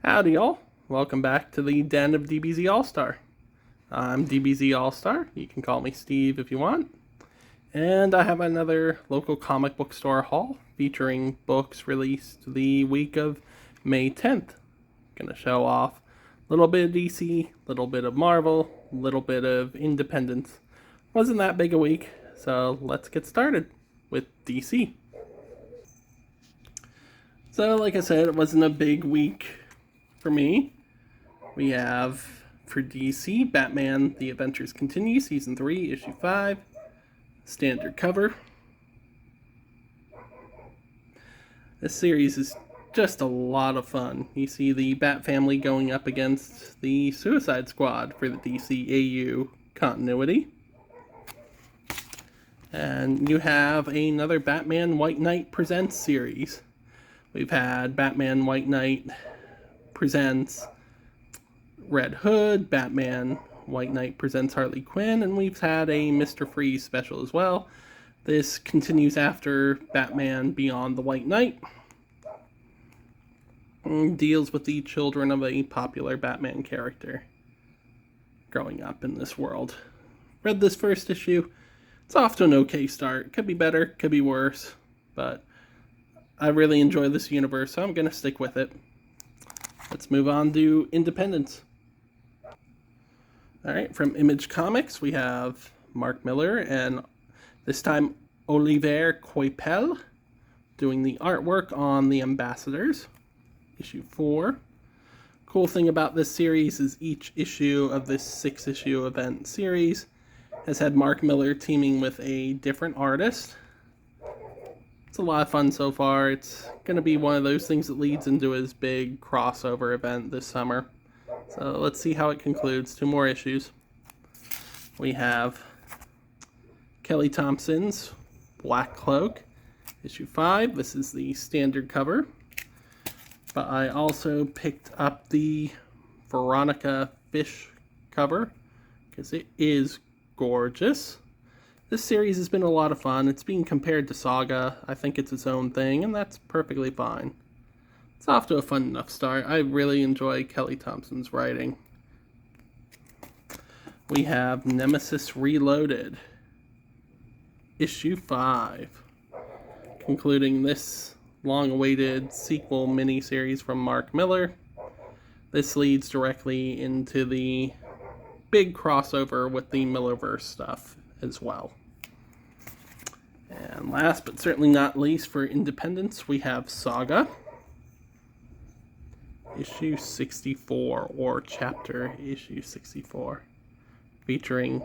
Howdy y'all, welcome back to the Den of DBZ All-Star. I'm DBZ All-Star, you can call me Steve if you want. And I have another local comic book store haul featuring books released the week of May 10th. Gonna show off a little bit of DC, a little bit of Marvel, a little bit of Independence. Wasn't that big a week, so let's get started with DC. So like I said, it wasn't a big week for me. We have, for DC, Batman The Adventures Continue, Season 3, Issue 5, standard cover. This series is just a lot of fun. You see the Bat family going up against the Suicide Squad for the DCAU continuity. And you have another Batman White Knight Presents series. We've had Batman White Knight Presents Red Hood, Batman White Knight Presents Harley Quinn, and we've had a Mr. Freeze special as well. This continues after Batman Beyond the White Knight. And deals with the children of a popular Batman character growing up in this world. Read this first issue. It's off to an okay start. Could be better, could be worse, but I really enjoy this universe, so I'm going to stick with it. Let's move on to Independence. Alright, from Image Comics, we have Mark Millar and this time Olivier Coipel doing the artwork on The Ambassadors, issue 4. Cool thing about this series is each issue of this 6-issue event series has had Mark Millar teaming with a different artist. It's a lot of fun so far. It's going to be one of those things that leads into his big crossover event this summer. So let's see how it concludes. 2 more issues. We have Kelly Thompson's Black Cloak, issue 5. This is the standard cover. But I also picked up the Veronica Fish cover because it is gorgeous. This series has been a lot of fun. It's being compared to Saga. I think it's its own thing, and that's perfectly fine. It's off to a fun enough start. I really enjoy Kelly Thompson's writing. We have Nemesis Reloaded, issue 5, concluding this long-awaited sequel miniseries from Mark Millar. This leads directly into the big crossover with the Millerverse stuff as well. And last but certainly not least for Independence, we have Saga, issue 64, or chapter issue 64, featuring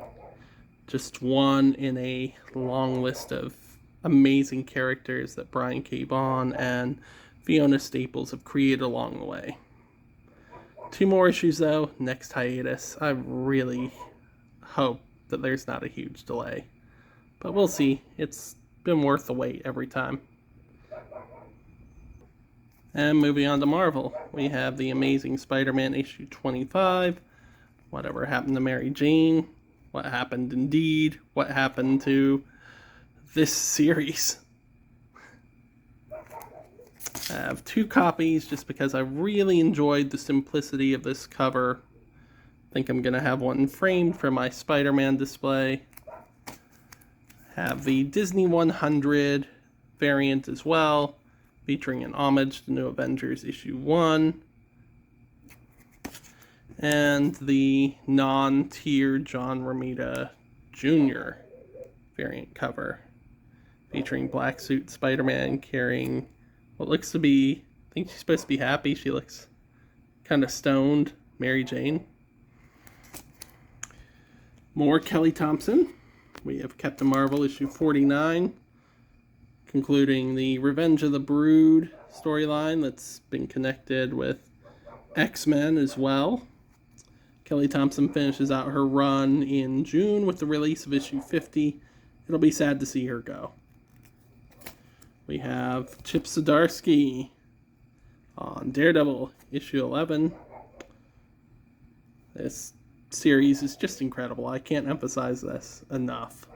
just one in a long list of amazing characters that Brian K. Vaughan and Fiona Staples have created along the way. 2 more issues though, next hiatus. I really hope that there's not a huge delay, but we'll see. It's been worth the wait every time. And moving on to Marvel, we have The Amazing Spider-Man issue 25, Whatever Happened to Mary Jane, What Happened Indeed, What Happened to this series. I have 2 copies just because I really enjoyed the simplicity of this cover. I think I'm going to have one framed for my Spider-Man display. Have the Disney 100 variant as well, featuring an homage to New Avengers issue 1. And the non-tier John Romita Jr. variant cover, featuring black suit Spider-Man carrying what looks to be, I think she's supposed to be happy, she looks kind of stoned, Mary Jane. More Kelly Thompson. We have Captain Marvel issue 49, concluding the Revenge of the Brood storyline that's been connected with X-Men as well. Kelly Thompson finishes out her run in June with the release of issue 50. It'll be sad to see her go. We have Chip Zdarsky on Daredevil issue 11. This series is just incredible. I can't emphasize this enough.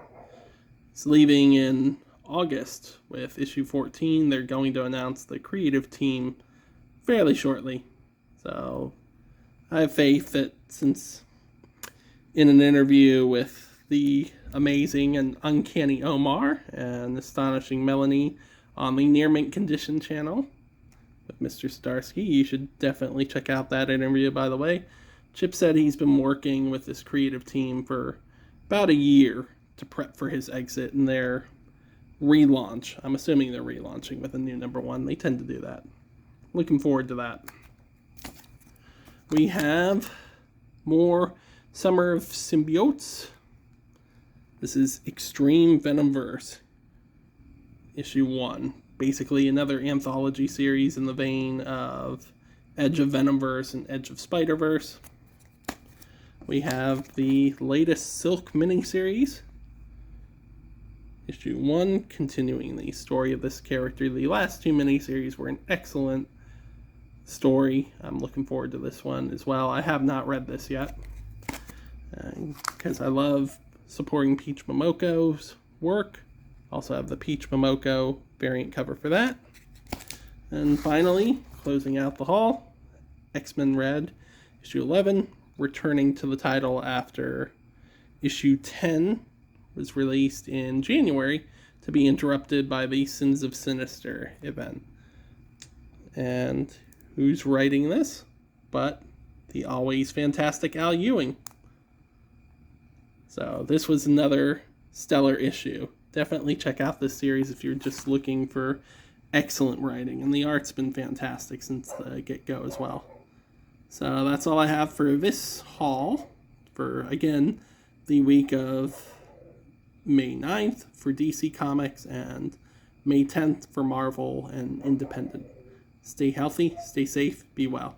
It's leaving in August with issue 14. They're going to announce the creative team fairly shortly. So I have faith that since in an interview with the amazing and uncanny Omar and astonishing Melanie on the Near Mint Condition channel with Mr. Starsky, you should definitely check out that interview, by the way. Chip said he's been working with this creative team for about a year to prep for his exit and their relaunch. I'm assuming they're relaunching with a new #1. They tend to do that. Looking forward to that. We have more Summer of Symbiotes. This is Extreme Venomverse, issue 1. Basically another anthology series in the vein of Edge of Venomverse and Edge of Spider-Verse. We have the latest Silk miniseries, issue 1, continuing the story of this character. The last 2 miniseries were an excellent story. I'm looking forward to this one as well. I have not read this yet because I love supporting Peach Momoko's work. Also have the Peach Momoko variant cover for that. And finally, closing out the haul, X-Men Red, issue 11, returning to the title after issue 10 was released in January to be interrupted by the Sins of Sinister event. And who's writing this but the always fantastic Al Ewing. So this was another stellar issue. Definitely check out this series if you're just looking for excellent writing. And the art's been fantastic since the get-go as well. So that's all I have for this haul for, again, the week of May 9th for DC Comics and May 10th for Marvel and Independent. Stay healthy, stay safe, be well.